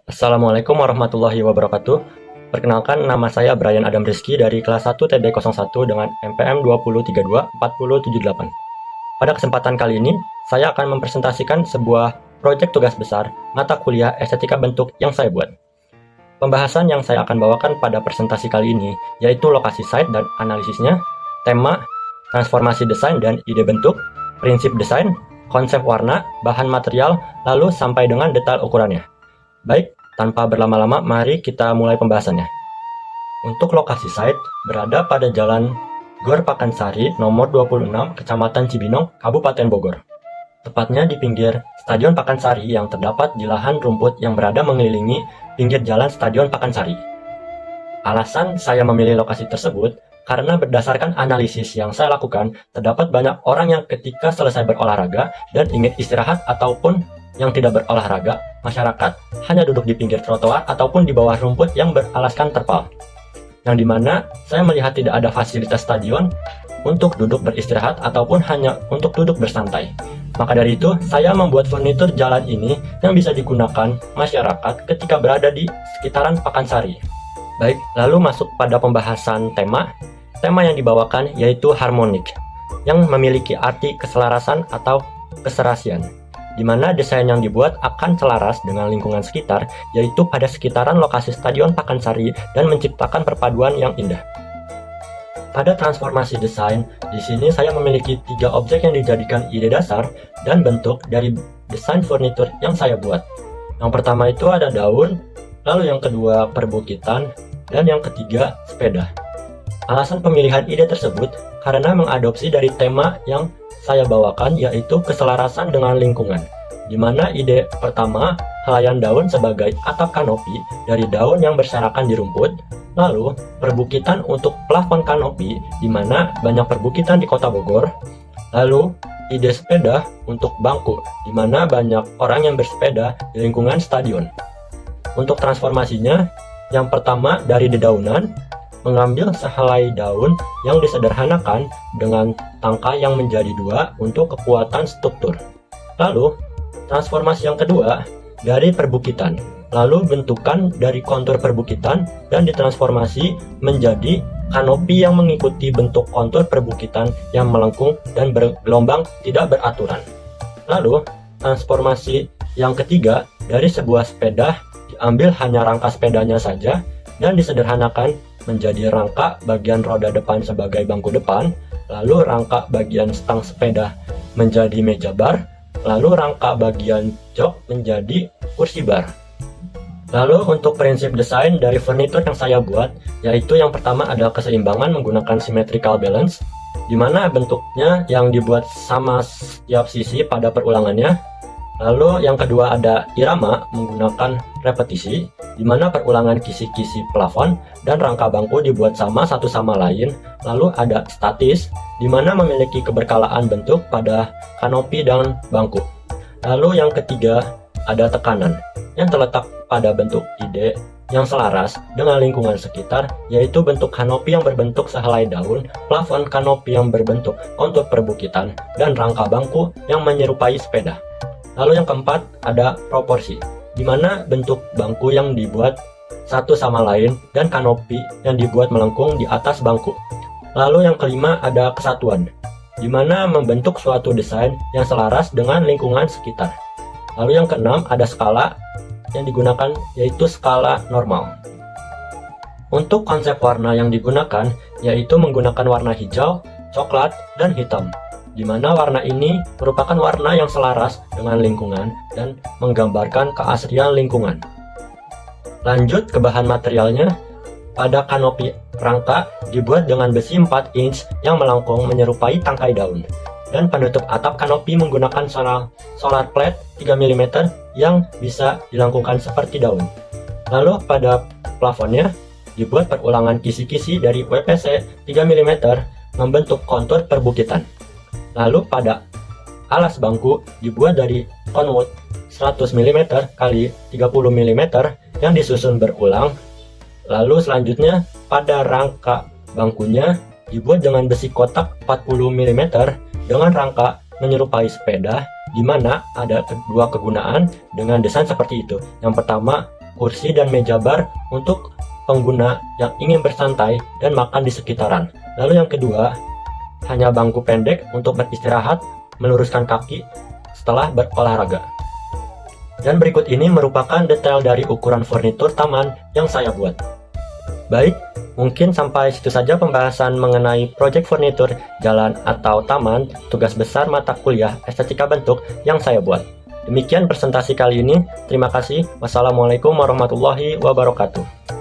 Assalamualaikum warahmatullahi wabarakatuh. Perkenalkan, nama saya Brian Adam Rizky dari kelas 1 TB01 dengan MPM 20324078. Pada kesempatan kali ini, saya akan mempresentasikan sebuah proyek tugas besar mata kuliah estetika bentuk yang saya buat. Pembahasan yang saya akan bawakan pada presentasi kali ini yaitu lokasi site dan analisisnya, tema, transformasi desain dan ide bentuk, prinsip desain, konsep warna, bahan material, lalu sampai dengan detail ukurannya. Baik, tanpa berlama-lama, mari kita mulai pembahasannya. Untuk lokasi site, berada pada Jalan Gor Pakansari nomor 26, Kecamatan Cibinong, Kabupaten Bogor. Tepatnya di pinggir Stadion Pakansari yang terdapat di lahan rumput yang berada mengelilingi pinggir jalan Stadion Pakansari. Alasan saya memilih lokasi tersebut karena berdasarkan analisis yang saya lakukan, terdapat banyak orang yang ketika selesai berolahraga dan ingin istirahat ataupun yang tidak berolahraga, masyarakat hanya duduk di pinggir trotoar ataupun di bawah rumput yang beralaskan terpal. Yang dimana saya melihat tidak ada fasilitas stadion untuk duduk beristirahat ataupun hanya untuk duduk bersantai. Maka dari itu, saya membuat furnitur jalan ini yang bisa digunakan masyarakat ketika berada di sekitaran Pakansari. Baik, lalu masuk pada pembahasan tema. Tema yang dibawakan yaitu harmonik, yang memiliki arti keselarasan atau keserasian, di mana desain yang dibuat akan selaras dengan lingkungan sekitar, yaitu pada sekitaran lokasi Stadion Pakansari dan menciptakan perpaduan yang indah. Pada transformasi desain, di sini saya memiliki 3 objek yang dijadikan ide dasar dan bentuk dari desain furnitur yang saya buat. Yang pertama itu ada daun, lalu yang kedua perbukitan, dan yang ketiga sepeda. Alasan pemilihan ide tersebut karena mengadopsi dari tema yang saya bawakan, yaitu keselarasan dengan lingkungan, di mana ide pertama helaian daun sebagai atap kanopi dari daun yang berserakan di rumput, lalu perbukitan untuk plafon kanopi di mana banyak perbukitan di Kota Bogor, lalu ide sepeda untuk bangku di mana banyak orang yang bersepeda di lingkungan stadion. Untuk transformasinya, yang pertama dari dedaunan, mengambil sehelai daun yang disederhanakan dengan tangkai yang menjadi 2 untuk kekuatan struktur. Lalu, transformasi yang kedua dari perbukitan, lalu bentukan dari kontur perbukitan dan ditransformasi menjadi kanopi yang mengikuti bentuk kontur perbukitan yang melengkung dan bergelombang tidak beraturan. Lalu, transformasi yang ketiga dari sebuah sepeda, diambil hanya rangka sepedanya saja dan disederhanakan menjadi rangka bagian roda depan sebagai bangku depan, lalu rangka bagian stang sepeda menjadi meja bar, lalu rangka bagian jok menjadi kursi bar. Lalu untuk prinsip desain dari furnitur yang saya buat, yaitu yang pertama adalah keseimbangan menggunakan symmetrical balance, di mana bentuknya yang dibuat sama setiap sisi pada perulangannya. Lalu yang kedua ada irama menggunakan repetisi, di mana perulangan kisi-kisi plafon dan rangka bangku dibuat sama satu sama lain. Lalu ada statis, di mana memiliki keberkalaan bentuk pada kanopi dan bangku. Lalu yang ketiga ada tekanan, yang terletak pada bentuk ide yang selaras dengan lingkungan sekitar, yaitu bentuk kanopi yang berbentuk sehelai daun, plafon kanopi yang berbentuk kontur perbukitan, dan rangka bangku yang menyerupai sepeda. Lalu yang keempat ada proporsi, di mana bentuk bangku yang dibuat satu sama lain dan kanopi yang dibuat melengkung di atas bangku. Lalu yang kelima ada kesatuan, di mana membentuk suatu desain yang selaras dengan lingkungan sekitar. Lalu yang keenam ada skala yang digunakan, yaitu skala normal. Untuk konsep warna yang digunakan yaitu menggunakan warna hijau, coklat, dan hitam, di mana warna ini merupakan warna yang selaras dengan lingkungan dan menggambarkan keasrian lingkungan. Lanjut ke bahan materialnya, pada kanopi rangka dibuat dengan besi 4 inch yang melengkung menyerupai tangkai daun, dan penutup atap kanopi menggunakan solar plate 3 mm yang bisa dilengkungkan seperti daun. Lalu pada plafonnya dibuat perulangan kisi-kisi dari WPC 3 mm membentuk kontur perbukitan. Lalu pada alas bangku dibuat dari conwood 100 mm x 30 mm yang disusun berulang. Lalu selanjutnya pada rangka bangkunya dibuat dengan besi kotak 40 mm dengan rangka menyerupai sepeda, di mana ada kedua kegunaan dengan desain seperti itu. Yang pertama kursi dan meja bar untuk pengguna yang ingin bersantai dan makan di sekitaran. Lalu yang kedua, hanya bangku pendek untuk beristirahat, meluruskan kaki setelah berolahraga. Dan berikut ini merupakan detail dari ukuran furnitur taman yang saya buat. Baik, mungkin sampai situ saja pembahasan mengenai proyek furnitur jalan atau taman, tugas besar mata kuliah estetika bentuk yang saya buat. Demikian presentasi kali ini. Terima kasih. Wassalamualaikum warahmatullahi wabarakatuh.